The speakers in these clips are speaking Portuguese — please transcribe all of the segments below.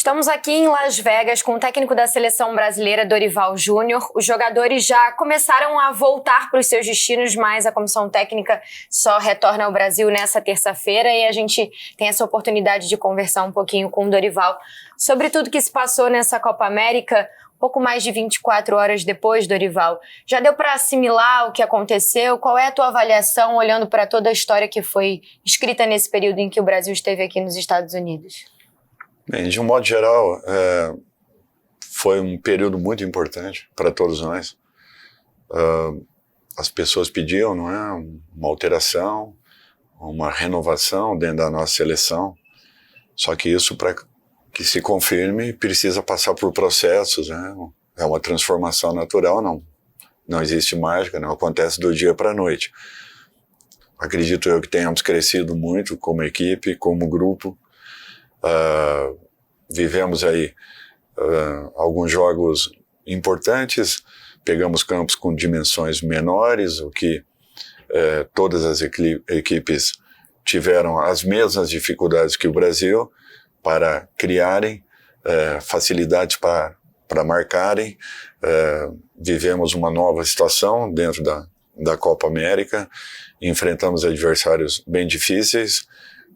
Estamos aqui em Las Vegas com o técnico da seleção brasileira, Dorival Júnior. Os jogadores já começaram a voltar para os seus destinos, mas a comissão técnica só retorna ao Brasil nessa terça-feira e a gente tem essa oportunidade de conversar um pouquinho com o Dorival sobre tudo que se passou nessa Copa América, pouco mais de 24 horas depois, Dorival. Já deu para assimilar o que aconteceu? Qual é a tua avaliação olhando para toda a história que foi escrita nesse período em que o Brasil esteve aqui nos Estados Unidos? Bem, de um modo geral, foi um período muito importante para todos nós. As pessoas pediam, não é, uma alteração, uma renovação dentro da nossa seleção. Só que isso, para que se confirme, precisa passar por processos, né? É uma transformação natural, não existe mágica, não acontece do dia para a noite. Acredito eu que tenhamos crescido muito como equipe, como grupo. Vivemos aí alguns jogos importantes, pegamos campos com dimensões menores, o que todas as equipes tiveram as mesmas dificuldades que o Brasil para criarem facilidades para marcarem. Vivemos uma nova situação dentro da Copa América, enfrentamos adversários bem difíceis,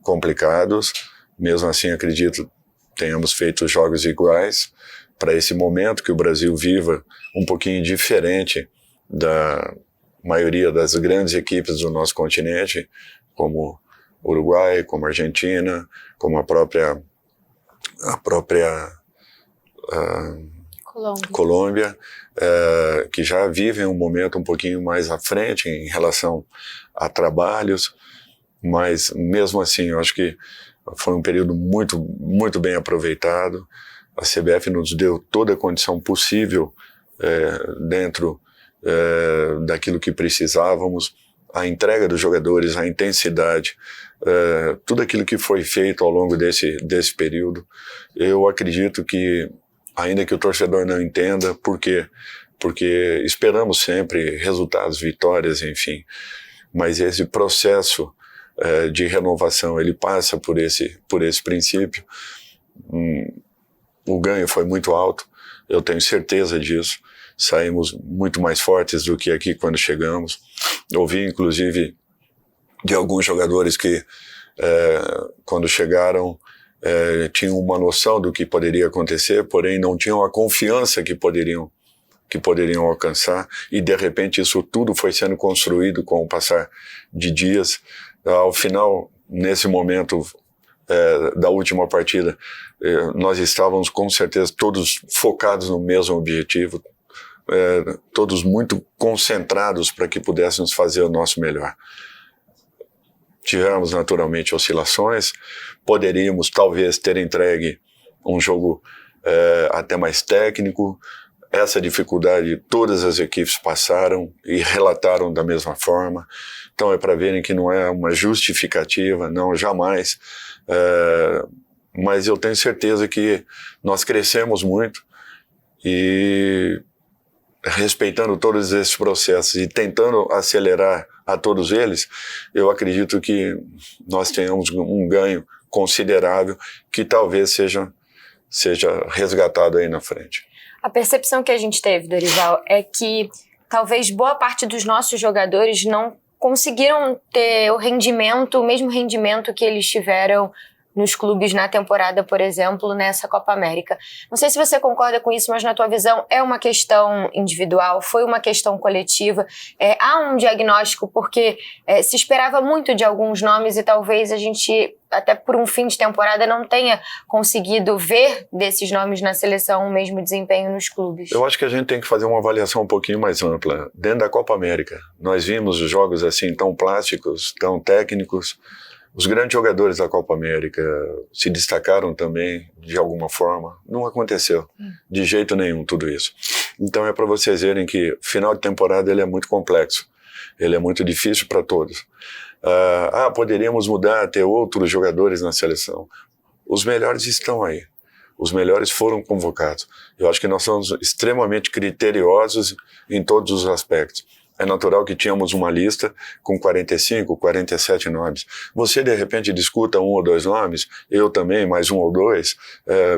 complicados. Mesmo assim, acredito tenhamos feito jogos iguais para esse momento que o Brasil viva um pouquinho diferente da maioria das grandes equipes do nosso continente, como Uruguai, como Argentina, como a própria Colômbia, que já vivem um momento um pouquinho mais à frente em relação a trabalhos, mas mesmo assim eu acho que foi um período muito, muito bem aproveitado. A CBF nos deu toda a condição possível dentro daquilo que precisávamos, a entrega dos jogadores, a intensidade, tudo aquilo que foi feito ao longo desse período. Eu acredito que, ainda que o torcedor não entenda, por quê? Porque esperamos sempre resultados, vitórias, enfim, mas esse processo de renovação, ele passa por esse princípio. O ganho foi muito alto, eu tenho certeza disso. Saímos muito mais fortes do que aqui quando chegamos. Ouvi, inclusive, de alguns jogadores que, quando chegaram, tinham uma noção do que poderia acontecer, porém não tinham a confiança que poderiam alcançar, e de repente isso tudo foi sendo construído com o passar de dias. Ao final, nesse momento da última partida, nós estávamos com certeza todos focados no mesmo objetivo, todos muito concentrados para que pudéssemos fazer o nosso melhor. Tivemos naturalmente oscilações, poderíamos talvez ter entregue um jogo até mais técnico. Essa dificuldade todas as equipes passaram e relataram da mesma forma. Então é para verem que não é uma justificativa, não, jamais. Mas eu tenho certeza que nós crescemos muito e, respeitando todos esses processos e tentando acelerar a todos eles, eu acredito que nós tenhamos um ganho considerável que talvez seja resgatado aí na frente. A percepção que a gente teve, Dorival, é que talvez boa parte dos nossos jogadores não conseguiram ter o mesmo rendimento que eles tiveram nos clubes na temporada, por exemplo, nessa Copa América. Não sei se você concorda com isso, mas na tua visão é uma questão individual, foi uma questão coletiva, há um diagnóstico porque se esperava muito de alguns nomes e talvez a gente, até por um fim de temporada, não tenha conseguido ver desses nomes na seleção o mesmo desempenho nos clubes. Eu acho que a gente tem que fazer uma avaliação um pouquinho mais ampla. Dentro da Copa América, nós vimos jogos assim tão plásticos, tão técnicos. Os grandes jogadores da Copa América se destacaram também, de alguma forma. Não aconteceu de jeito nenhum tudo isso. Então é para vocês verem que final de temporada ele é muito complexo. Ele é muito difícil para todos. Poderíamos mudar, ter outros jogadores na seleção. Os melhores estão aí. Os melhores foram convocados. Eu acho que nós somos extremamente criteriosos em todos os aspectos. É natural que tínhamos uma lista com 45, 47 nomes. Você, de repente, discuta 1 ou 2 nomes, eu também, mais 1 ou 2,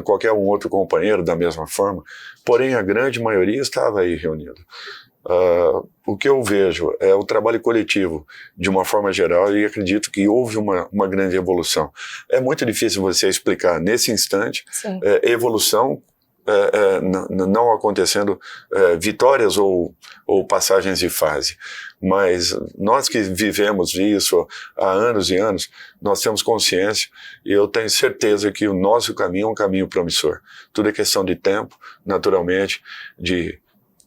qualquer um outro companheiro da mesma forma. Porém, a grande maioria estava aí reunida. O que eu vejo é o trabalho coletivo, de uma forma geral, e acredito que houve uma grande evolução. É muito difícil você explicar, nesse instante, evolução não acontecendo vitórias ou passagens de fase. Mas nós que vivemos isso há anos e anos, nós temos consciência e eu tenho certeza que o nosso caminho é um caminho promissor. Tudo é questão de tempo, naturalmente, de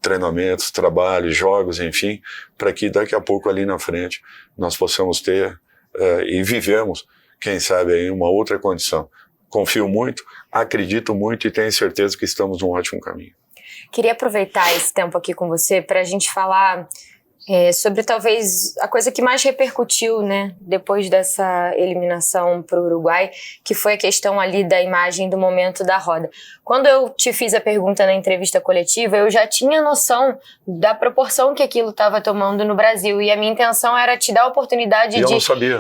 treinamentos, trabalhos, jogos, enfim, para que daqui a pouco ali na frente nós possamos ter e vivemos, quem sabe, aí uma outra condição. Confio muito, acredito muito e tenho certeza que estamos num ótimo caminho. Queria aproveitar esse tempo aqui com você para a gente falar sobre talvez a coisa que mais repercutiu, né, depois dessa eliminação para o Uruguai, que foi a questão ali da imagem do momento da roda. Quando eu te fiz a pergunta na entrevista coletiva, eu já tinha noção da proporção que aquilo estava tomando no Brasil, e a minha intenção era te dar a oportunidade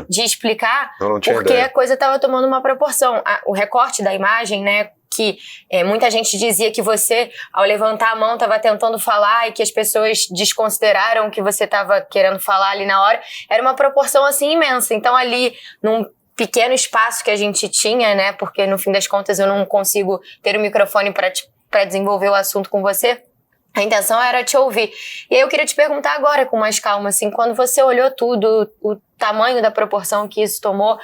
de explicar porque a coisa estava tomando uma proporção. O recorte da imagem, né, que muita gente dizia que você, ao levantar a mão, estava tentando falar e que as pessoas desconsideraram o que você estava querendo falar ali na hora, era uma proporção assim imensa. Então ali, num pequeno espaço que a gente tinha, né, porque no fim das contas eu não consigo ter o microfone para desenvolver o assunto com você, a intenção era te ouvir. E aí eu queria te perguntar agora, com mais calma, assim, quando você olhou tudo, o tamanho da proporção que isso tomou,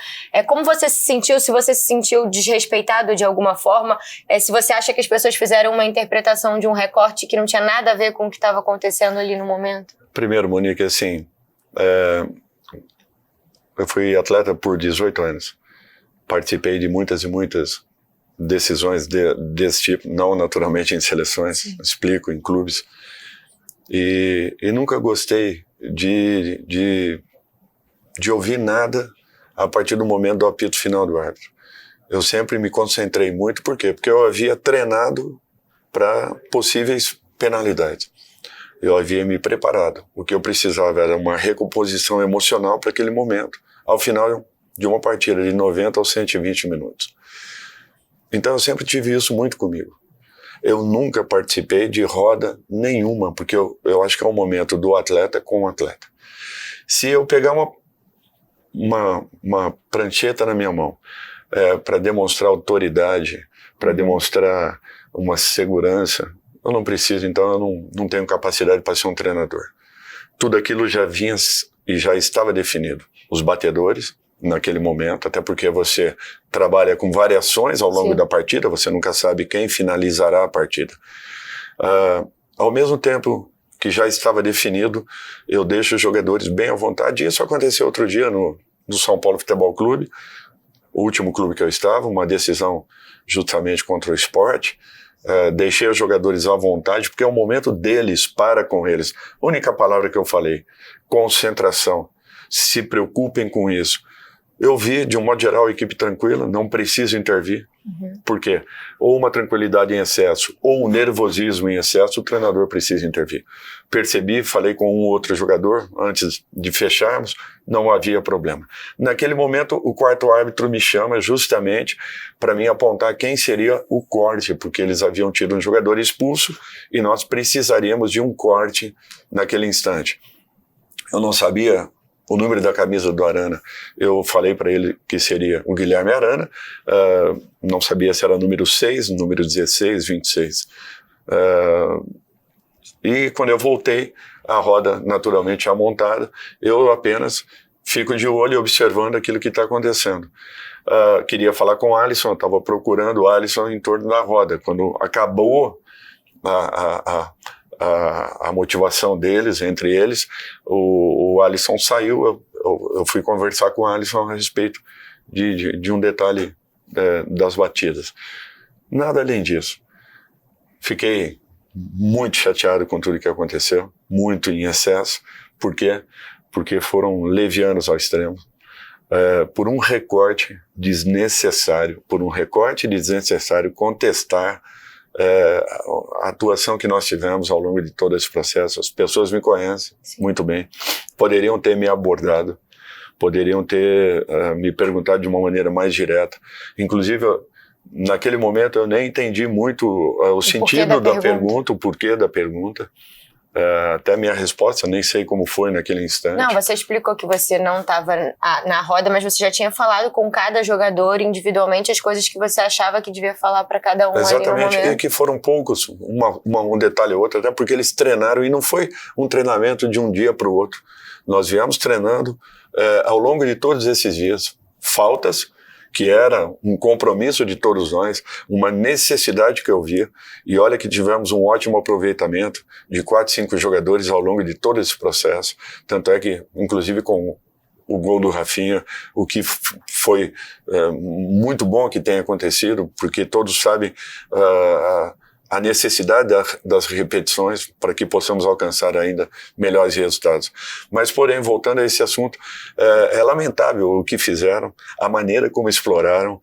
como você se sentiu, se você se sentiu desrespeitado de alguma forma, se você acha que as pessoas fizeram uma interpretação de um recorte que não tinha nada a ver com o que estava acontecendo ali no momento? Primeiro, Monique, assim, eu fui atleta por 18 anos, participei de muitas e muitas decisões desse tipo, não naturalmente em seleções, sim, explico, em clubes, e nunca gostei de ouvir nada a partir do momento do apito final do árbitro. Eu sempre me concentrei muito, por quê? Porque eu havia treinado para possíveis penalidades. Eu havia me preparado. O que eu precisava era uma recomposição emocional para aquele momento, ao final de uma partida de 90 aos 120 minutos. Então eu sempre tive isso muito comigo. Eu nunca participei de roda nenhuma, porque eu acho que é um momento do atleta com o atleta. Se eu pegar uma prancheta na minha mão para demonstrar autoridade, para demonstrar uma segurança, eu não preciso, então eu não tenho capacidade para ser um treinador. Tudo aquilo já vinha e já estava definido. Os batedores, naquele momento, até porque você trabalha com variações ao longo, sim, da partida, você nunca sabe quem finalizará a partida. Ao mesmo tempo que já estava definido, eu deixo os jogadores bem à vontade. Isso aconteceu outro dia no São Paulo Futebol Clube, o último clube que eu estava, uma decisão justamente contra o Sport. Deixei os jogadores à vontade, porque é o momento deles para com eles. A única palavra que eu falei, concentração. Se preocupem com isso. Eu vi, de um modo geral, a equipe tranquila, não preciso intervir. Por quê? Ou uma tranquilidade em excesso, ou um nervosismo em excesso, o treinador precisa intervir. Percebi, falei com um outro jogador, antes de fecharmos, não havia problema. Naquele momento, o quarto árbitro me chama justamente para mim apontar quem seria o corte, porque eles haviam tido um jogador expulso e nós precisaríamos de um corte naquele instante. Eu não sabia o número da camisa do Arana. Eu falei para ele que seria o Guilherme Arana, não sabia se era número 6, número 16, 26. E quando eu voltei, a roda naturalmente já montada, eu apenas fico de olho observando aquilo que está acontecendo. Queria falar com o Alisson, estava procurando o Alisson em torno da roda. Quando acabou a motivação deles, entre eles, o Alisson saiu, eu fui conversar com o Alisson a respeito de um detalhe das batidas. Nada além disso. Fiquei muito chateado com tudo que aconteceu, muito em excesso. Por quê? Porque foram levianos ao extremo. Por um recorte desnecessário, contestar a atuação que nós tivemos ao longo de todo esse processo. As pessoas me conhecem muito bem, poderiam ter me abordado, poderiam ter me perguntado de uma maneira mais direta. Inclusive, naquele momento eu nem entendi muito o sentido da pergunta, o porquê da pergunta. Até minha resposta, nem sei como foi naquele instante. Não, você explicou que você não estava na roda, mas você já tinha falado com cada jogador individualmente as coisas que você achava que devia falar para cada um. Exatamente, e que foram poucos, um detalhe ou outro, até porque eles treinaram, e não foi um treinamento de um dia para o outro. Nós viemos treinando ao longo de todos esses dias, faltas, que era um compromisso de todos nós, uma necessidade que eu via, e olha que tivemos um ótimo aproveitamento de 4, 5 jogadores ao longo de todo esse processo, tanto é que, inclusive com o gol do Rafinha, o que foi muito bom que tenha acontecido, porque todos sabem a necessidade das repetições para que possamos alcançar ainda melhores resultados. Mas, porém, voltando a esse assunto, é lamentável o que fizeram, a maneira como exploraram,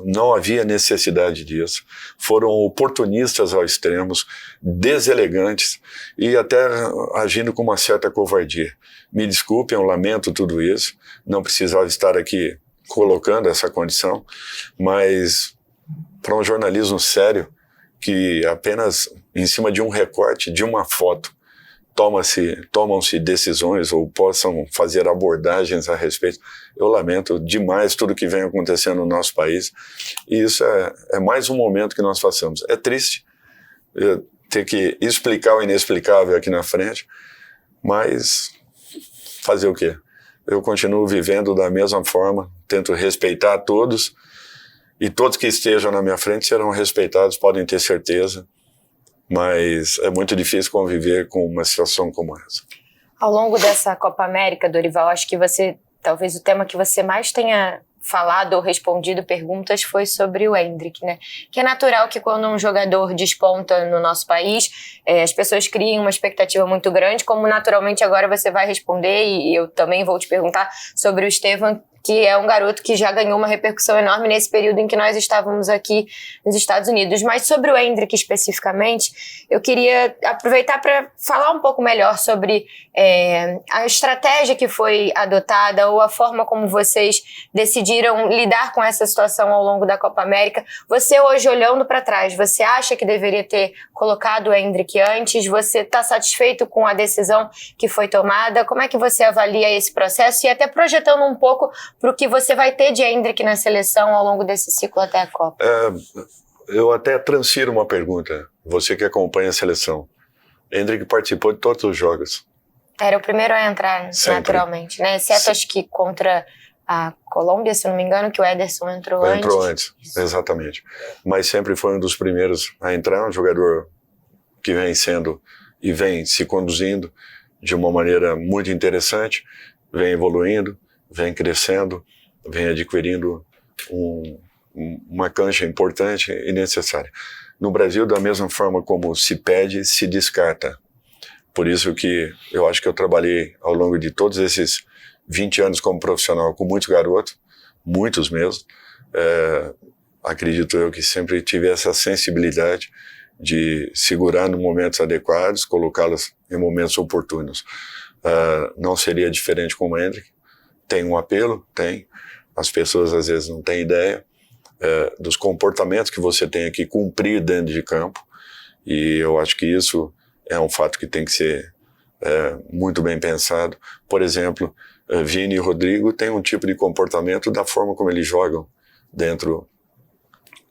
não havia necessidade disso. Foram oportunistas ao extremo, deselegantes e até agindo com uma certa covardia. Me desculpem, eu lamento tudo isso, não precisava estar aqui colocando essa condição, mas para um jornalismo sério, que apenas em cima de um recorte, de uma foto, tomam-se decisões ou possam fazer abordagens a respeito. Eu lamento demais tudo que vem acontecendo no nosso país, e isso é mais um momento que nós passamos. É triste ter que explicar o inexplicável aqui na frente, mas fazer o quê? Eu continuo vivendo da mesma forma, tento respeitar todos, e todos que estejam na minha frente serão respeitados, podem ter certeza, mas é muito difícil conviver com uma situação como essa. Ao longo dessa Copa América, Dorival, acho que talvez o tema que você mais tenha falado ou respondido perguntas foi sobre o Endrick, né? Que é natural que quando um jogador desponta no nosso país, as pessoas criem uma expectativa muito grande, como naturalmente agora você vai responder, e eu também vou te perguntar sobre o Estevam, que é um garoto que já ganhou uma repercussão enorme nesse período em que nós estávamos aqui nos Estados Unidos. Mas sobre o Endrick especificamente, eu queria aproveitar para falar um pouco melhor sobre a estratégia que foi adotada ou a forma como vocês decidiram lidar com essa situação ao longo da Copa América. Você hoje, olhando para trás, você acha que deveria ter colocado o Endrick antes? Você está satisfeito com a decisão que foi tomada? Como é que você avalia esse processo? E até projetando um pouco para o que você vai ter de Endrick na seleção ao longo desse ciclo até a Copa. Eu até transfiro uma pergunta, você que acompanha a seleção. Endrick participou de todos os jogos. Era o primeiro a entrar, sempre, naturalmente, né? Exceto acho que contra a Colômbia, se não me engano, que o Ederson entrou antes. Entrou antes, exatamente. Mas sempre foi um dos primeiros a entrar, um jogador que vem sendo e vem se conduzindo de uma maneira muito interessante, vem evoluindo, vem crescendo, vem adquirindo uma cancha importante e necessária. No Brasil, da mesma forma como se pede, se descarta. Por isso que eu acho que eu trabalhei ao longo de todos esses 20 anos como profissional com muitos garotos, muitos mesmo. Acredito eu que sempre tive essa sensibilidade de segurar nos momentos adequados, colocá-los em momentos oportunos. Não seria diferente com o Endrick. Tem um apelo? Tem. As pessoas às vezes não têm ideia dos comportamentos que você tem que cumprir dentro de campo, e eu acho que isso é um fato que tem que ser muito bem pensado. Por exemplo, Vini e Rodrigo têm um tipo de comportamento da forma como eles jogam dentro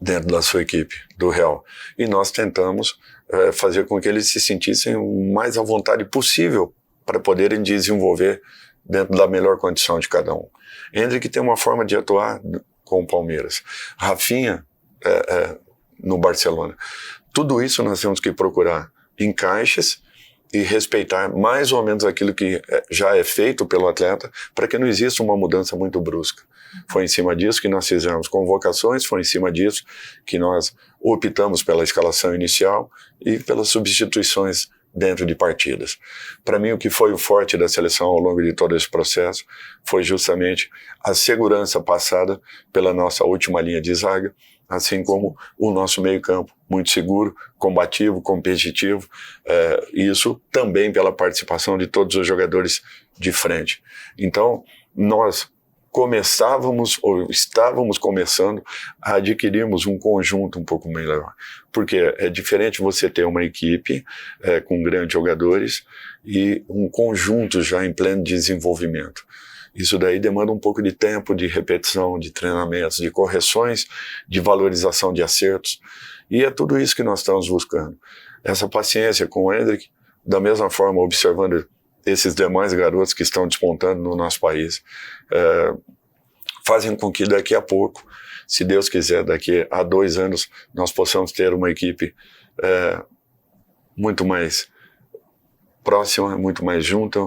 da sua equipe, do Real. E nós tentamos fazer com que eles se sentissem o mais à vontade possível para poderem desenvolver dentro da melhor condição de cada um. Endrick tem uma forma de atuar com o Palmeiras. Rafinha no Barcelona. Tudo isso nós temos que procurar encaixes e respeitar mais ou menos aquilo que já é feito pelo atleta, para que não exista uma mudança muito brusca. Foi em cima disso que nós fizemos convocações, foi em cima disso que nós optamos pela escalação inicial e pelas substituições dentro de partidas. Para mim, o que foi o forte da seleção ao longo de todo esse processo foi justamente a segurança passada pela nossa última linha de zaga, assim como o nosso meio-campo, muito seguro, combativo, competitivo, isso também pela participação de todos os jogadores de frente. Então, nós começávamos ou estávamos começando a adquirirmos um conjunto um pouco melhor, porque é diferente você ter uma equipe com grandes jogadores e um conjunto já em pleno desenvolvimento. Isso daí demanda um pouco de tempo, de repetição, de treinamentos, de correções, de valorização de acertos. E é tudo isso que nós estamos buscando. Essa paciência com o Endrick, da mesma forma, observando esses demais garotos que estão despontando no nosso país, fazem com que daqui a pouco, se Deus quiser, daqui a 2 anos, nós possamos ter uma equipe muito mais próxima, muito mais junta,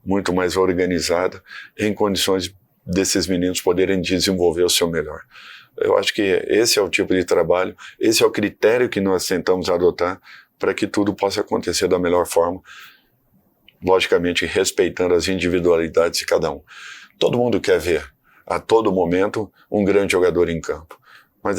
muito mais organizada, em condições desses meninos poderem desenvolver o seu melhor. Eu acho que esse é o tipo de trabalho, esse é o critério que nós tentamos adotar para que tudo possa acontecer da melhor forma, logicamente respeitando as individualidades de cada um. Todo mundo quer ver, a todo momento, um grande jogador em campo, mas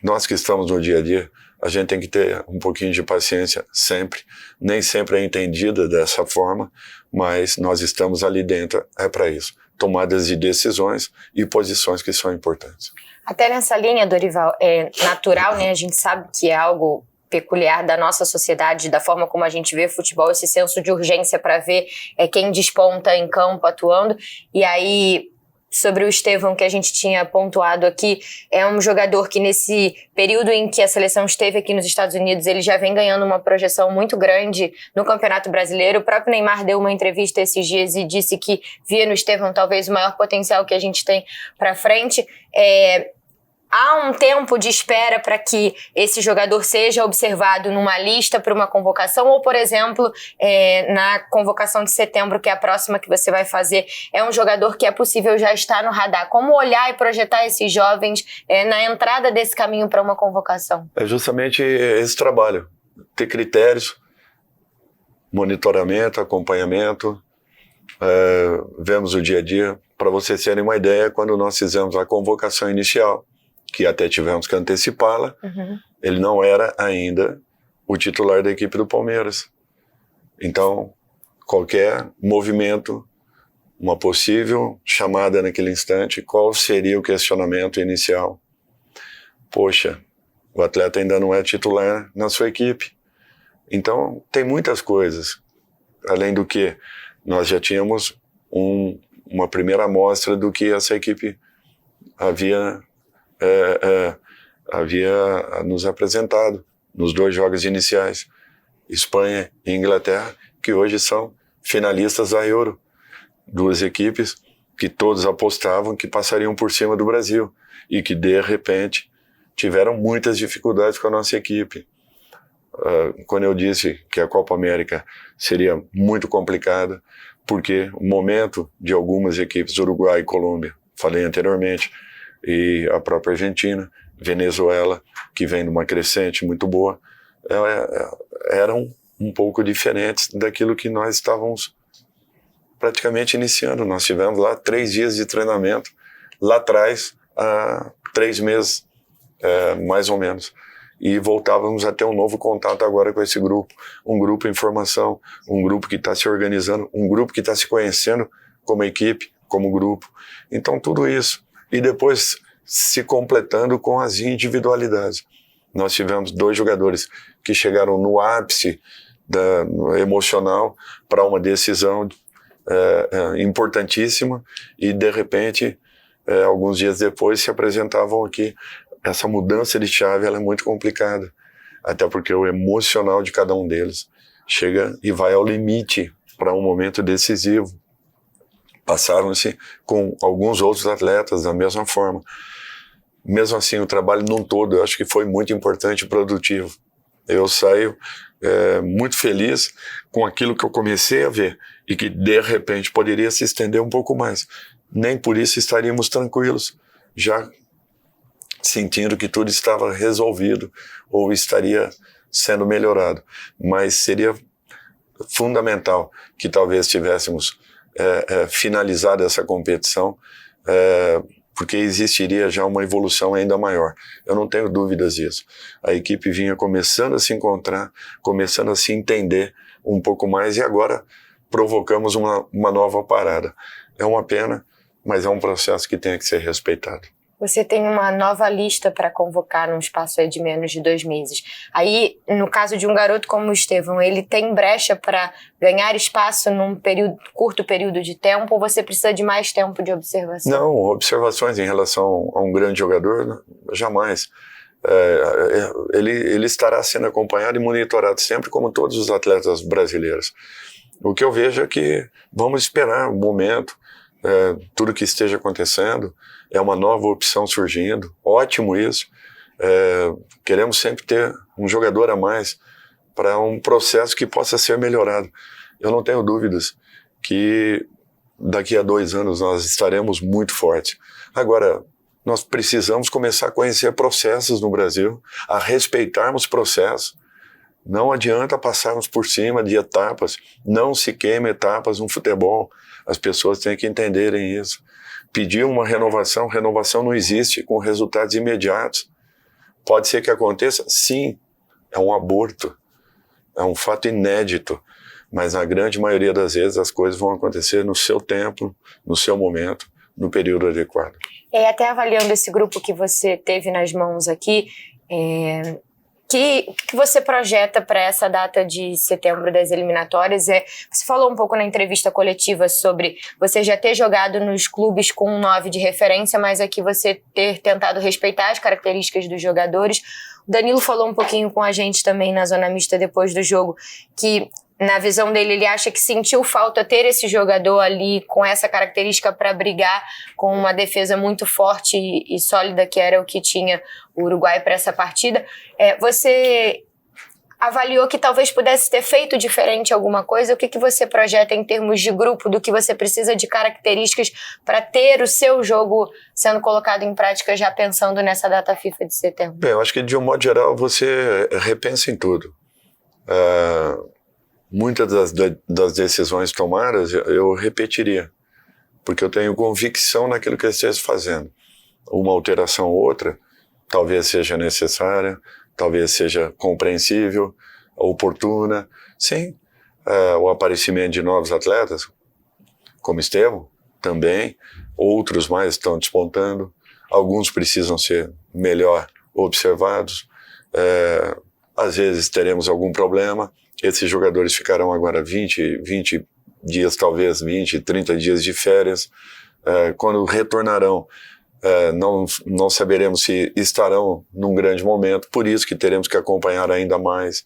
nós que estamos no dia a dia, a gente tem que ter um pouquinho de paciência sempre. Nem sempre é entendida dessa forma, mas nós estamos ali dentro, é para isso. Tomadas de decisões e posições que são importantes. Até nessa linha, Dorival, é natural, né? A gente sabe que é algo peculiar da nossa sociedade, da forma como a gente vê futebol, esse senso de urgência para ver quem desponta em campo atuando. E aí, sobre o Estevão, que a gente tinha pontuado aqui, é um jogador que nesse período em que a seleção esteve aqui nos Estados Unidos, ele já vem ganhando uma projeção muito grande no Campeonato Brasileiro. O próprio Neymar deu uma entrevista esses dias e disse que via no Estevão talvez o maior potencial que a gente tem para frente. Há um tempo de espera para que esse jogador seja observado numa lista para uma convocação ou, por exemplo, na convocação de setembro, que é a próxima que você vai fazer, é um jogador que é possível já estar no radar. Como olhar e projetar esses jovens na entrada desse caminho para uma convocação? É justamente esse trabalho, ter critérios, monitoramento, acompanhamento, vemos o dia a dia. Para vocês terem uma ideia, quando nós fizemos a convocação inicial, que até tivemos que antecipá-la, ele não era ainda o titular da equipe do Palmeiras. Então, qualquer movimento, uma possível chamada naquele instante, qual seria o questionamento inicial? Poxa, o atleta ainda não é titular na sua equipe. Então, tem muitas coisas. Além do que, nós já tínhamos uma primeira amostra do que essa equipe havia nos apresentado nos 2 jogos iniciais, Espanha e Inglaterra, que hoje são finalistas da Euro. 2 equipes que todos apostavam que passariam por cima do Brasil e que, de repente, tiveram muitas dificuldades com a nossa equipe. Quando eu disse que a Copa América seria muito complicada, porque o momento de algumas equipes, Uruguai e Colômbia, falei anteriormente, e a própria Argentina, Venezuela, que vem numa crescente muito boa, eram um pouco diferentes daquilo que nós estávamos praticamente iniciando. Nós tivemos lá 3 dias de treinamento, lá atrás, há 3 meses, mais ou menos. E voltávamos a ter um novo contato agora com esse grupo. Um grupo em formação, um grupo que está se organizando, um grupo que está se conhecendo como equipe, como grupo. Então, tudo isso. E depois se completando com as individualidades. Nós tivemos 2 jogadores que chegaram no ápice emocional para uma decisão importantíssima e, de repente, alguns dias depois se apresentavam aqui. Essa mudança de chave ela é muito complicada, até porque o emocional de cada um deles chega e vai ao limite para um momento decisivo. Passaram-se com alguns outros atletas da mesma forma. Mesmo assim, o trabalho num todo, eu acho que foi muito importante e produtivo. Eu saio muito feliz com aquilo que eu comecei a ver e que, de repente, poderia se estender um pouco mais. Nem por isso estaríamos tranquilos, já sentindo que tudo estava resolvido ou estaria sendo melhorado. Mas seria fundamental que talvez tivéssemos finalizado essa competição porque existiria já uma evolução ainda maior. Eu não tenho dúvidas disso. A equipe vinha começando a se encontrar, começando a se entender um pouco mais, e agora provocamos uma nova parada. É uma pena, mas é um processo que tem que ser respeitado. Você tem uma nova lista para convocar num espaço aí de menos de 2 meses. Aí, no caso de um garoto como o Estevão, ele tem brecha para ganhar espaço num curto período de tempo, ou você precisa de mais tempo de observação? Não, observações em relação a um grande jogador, jamais. Ele estará sendo acompanhado e monitorado sempre, como todos os atletas brasileiros. O que eu vejo é que vamos esperar um momento, tudo que esteja acontecendo, é uma nova opção surgindo, ótimo isso. Queremos sempre ter um jogador a mais para um processo que possa ser melhorado. Eu não tenho dúvidas que daqui a 2 anos nós estaremos muito fortes. Agora, nós precisamos começar a conhecer processos no Brasil, a respeitarmos processos. Não adianta passarmos por cima de etapas, não se queima etapas no futebol. As pessoas têm que entenderem isso. Pedir uma renovação não existe com resultados imediatos. Pode ser que aconteça? Sim, é um aborto, é um fato inédito, mas na grande maioria das vezes as coisas vão acontecer no seu tempo, no seu momento, no período adequado. Até avaliando esse grupo que você teve nas mãos aqui, o que você projeta para essa data de setembro das eliminatórias? Você falou um pouco na entrevista coletiva sobre você já ter jogado nos clubes com um 9 de referência, mas aqui você ter tentado respeitar as características dos jogadores. O Danilo falou um pouquinho com a gente também na Zona Mista depois do jogo, que na visão dele, ele acha que sentiu falta ter esse jogador ali com essa característica para brigar com uma defesa muito forte e sólida, que era o que tinha o Uruguai para essa partida. Você avaliou que talvez pudesse ter feito diferente alguma coisa? O que você projeta em termos de grupo, do que você precisa de características para ter o seu jogo sendo colocado em prática já pensando nessa data FIFA de setembro? Bem, eu acho que de um modo geral você repensa em tudo. Muitas das decisões tomadas eu repetiria, porque eu tenho convicção naquilo que eu esteja fazendo. Uma alteração ou outra talvez seja necessária, talvez seja compreensível, oportuna. Sim, o aparecimento de novos atletas, como Estevão, também. Outros mais estão despontando. Alguns precisam ser melhor observados. Às vezes teremos algum problema. Esses jogadores ficarão agora 20 dias, talvez 20, 30 dias de férias. Quando retornarão, não saberemos se estarão num grande momento, por isso que teremos que acompanhar ainda mais.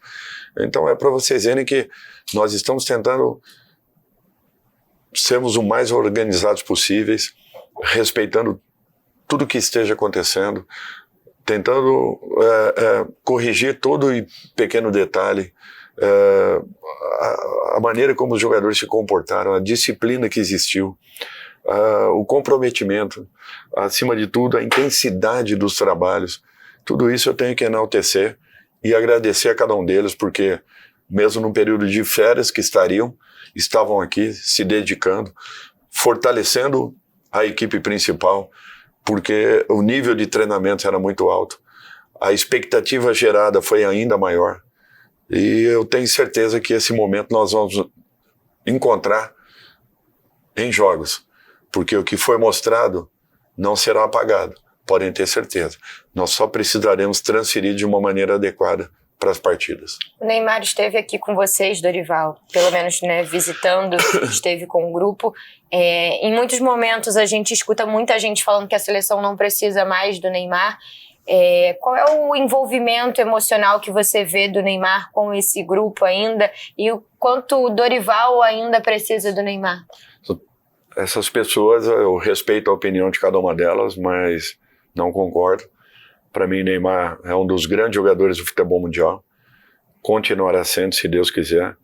Então é para vocês verem que nós estamos tentando sermos o mais organizados possíveis, respeitando tudo que esteja acontecendo, tentando corrigir todo pequeno detalhe, a maneira como os jogadores se comportaram, a disciplina que existiu, o comprometimento, acima de tudo, a intensidade dos trabalhos. Tudo isso eu tenho que enaltecer e agradecer a cada um deles, porque mesmo no período de férias que estavam aqui se dedicando, fortalecendo a equipe principal, porque o nível de treinamento era muito alto, a expectativa gerada foi ainda maior, e eu tenho certeza que esse momento nós vamos encontrar em jogos, porque o que foi mostrado não será apagado, podem ter certeza. Nós só precisaremos transferir de uma maneira adequada para as partidas. O Neymar esteve aqui com vocês, Dorival, pelo menos visitando, esteve com o grupo. Em muitos momentos a gente escuta muita gente falando que a seleção não precisa mais do Neymar. Qual é o envolvimento emocional que você vê do Neymar com esse grupo ainda, e o quanto o Dorival ainda precisa do Neymar? Essas pessoas, eu respeito a opinião de cada uma delas, mas não concordo. Para mim, Neymar é um dos grandes jogadores do futebol mundial. Continuará sendo, se Deus quiser.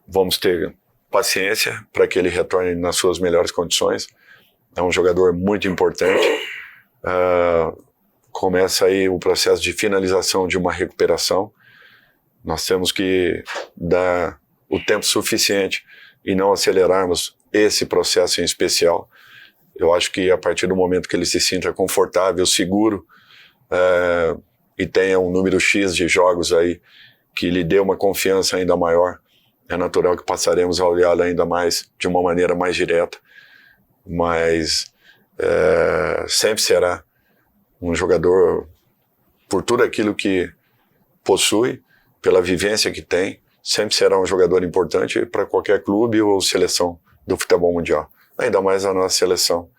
Vamos ter paciência para que ele retorne nas suas melhores condições. É um jogador muito importante. Começa aí o processo de finalização de uma recuperação. Nós temos que dar o tempo suficiente e não acelerarmos esse processo em especial. Eu acho que a partir do momento que ele se sinta confortável, seguro, e tenha um número X de jogos aí que lhe dê uma confiança ainda maior, é natural que passaremos a olhá-lo ainda mais, de uma maneira mais direta, mas sempre será um jogador, por tudo aquilo que possui, pela vivência que tem, sempre será um jogador importante para qualquer clube ou seleção do futebol mundial. Ainda mais a nossa seleção.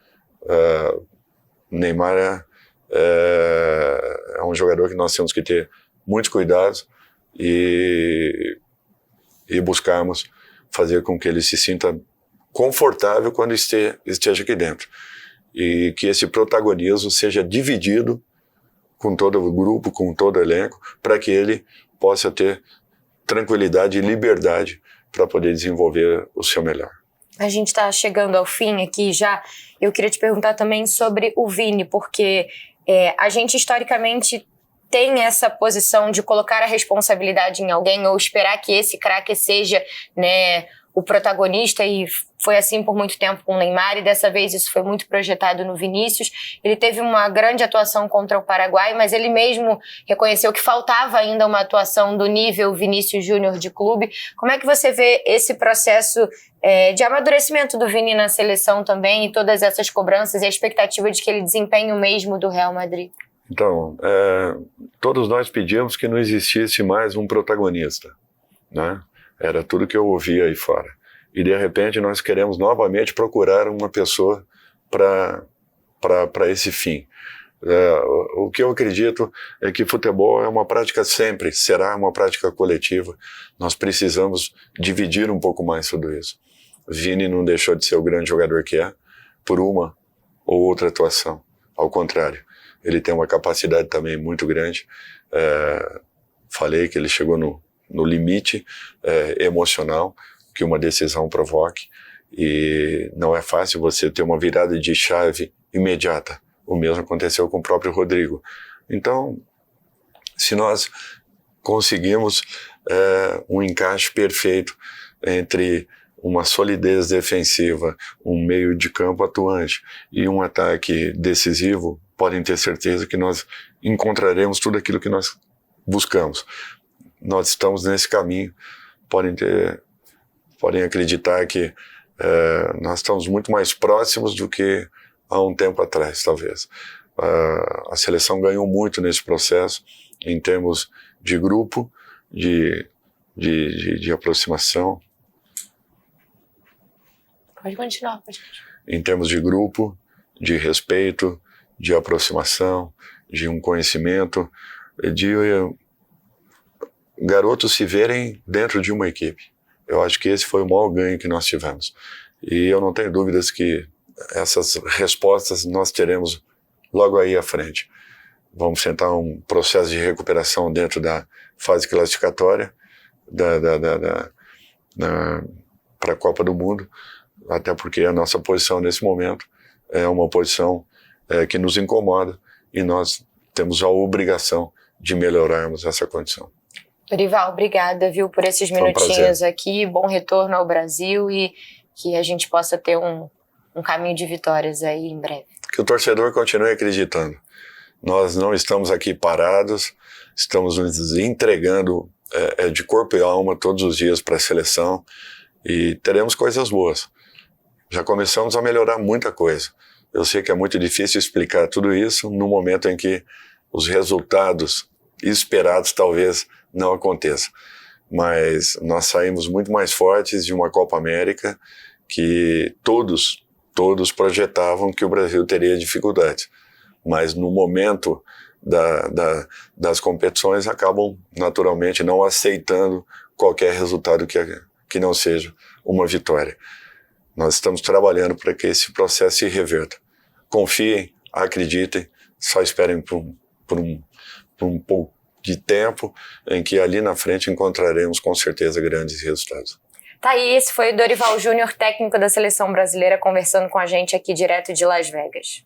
Neymar é um jogador que nós temos que ter muitos cuidados e buscarmos fazer com que ele se sinta confortável quando esteja aqui dentro. E que esse protagonismo seja dividido com todo o grupo, com todo o elenco, para que ele possa ter tranquilidade e liberdade para poder desenvolver o seu melhor. A gente está chegando ao fim aqui já. Eu queria te perguntar também sobre o Vini, porque a gente historicamente tem essa posição de colocar a responsabilidade em alguém ou esperar que esse craque seja, né, o protagonista, e foi assim por muito tempo com o Neymar, e dessa vez isso foi muito projetado no Vinícius. Ele teve uma grande atuação contra o Paraguai, mas ele mesmo reconheceu que faltava ainda uma atuação do nível Vinícius Júnior de clube. Como é que você vê esse processo de amadurecimento do Vini na seleção também, e todas essas cobranças e a expectativa de que ele desempenhe o mesmo do Real Madrid? Então, todos nós pedimos que não existisse mais um protagonista, né? Era tudo que eu ouvia aí fora. E de repente nós queremos novamente procurar uma pessoa para esse fim. O que eu acredito é que futebol é uma prática, sempre será uma prática coletiva. Nós precisamos dividir um pouco mais tudo isso. Vini não deixou de ser o grande jogador que é por uma ou outra atuação. Ao contrário, ele tem uma capacidade também muito grande. Falei que ele chegou no limite emocional que uma decisão provoque, e não é fácil você ter uma virada de chave imediata. O mesmo aconteceu com o próprio Rodrigo. Então, se nós conseguimos um encaixe perfeito entre uma solidez defensiva, um meio de campo atuante e um ataque decisivo, podem ter certeza que nós encontraremos tudo aquilo que nós buscamos. Nós estamos nesse caminho. Podem acreditar que nós estamos muito mais próximos do que há um tempo atrás, talvez. A seleção ganhou muito nesse processo, em termos de grupo, de aproximação. Pode continuar. Em termos de grupo, de respeito, de aproximação, de um conhecimento, de garotos se verem dentro de uma equipe. Eu acho que esse foi o maior ganho que nós tivemos. E eu não tenho dúvidas que essas respostas nós teremos logo aí à frente. Vamos tentar um processo de recuperação dentro da fase classificatória para a Copa do Mundo, até porque a nossa posição nesse momento é uma posição que nos incomoda, e nós temos a obrigação de melhorarmos essa condição. Dorival, obrigada, viu, por esses minutinhos aqui. Bom retorno ao Brasil, e que a gente possa ter um caminho de vitórias aí em breve. Que o torcedor continue acreditando. Nós não estamos aqui parados, estamos nos entregando de corpo e alma todos os dias para a seleção, e teremos coisas boas. Já começamos a melhorar muita coisa. Eu sei que é muito difícil explicar tudo isso no momento em que os resultados esperados talvez não aconteça, mas nós saímos muito mais fortes de uma Copa América que todos projetavam que o Brasil teria dificuldades, mas no momento das competições acabam naturalmente não aceitando qualquer resultado que não seja uma vitória. Nós estamos trabalhando para que esse processo se reverta. Confiem, acreditem, só esperem por um pouco de tempo em que ali na frente encontraremos com certeza grandes resultados. Tá aí, esse foi o Dorival Júnior, técnico da Seleção Brasileira, conversando com a gente aqui direto de Las Vegas.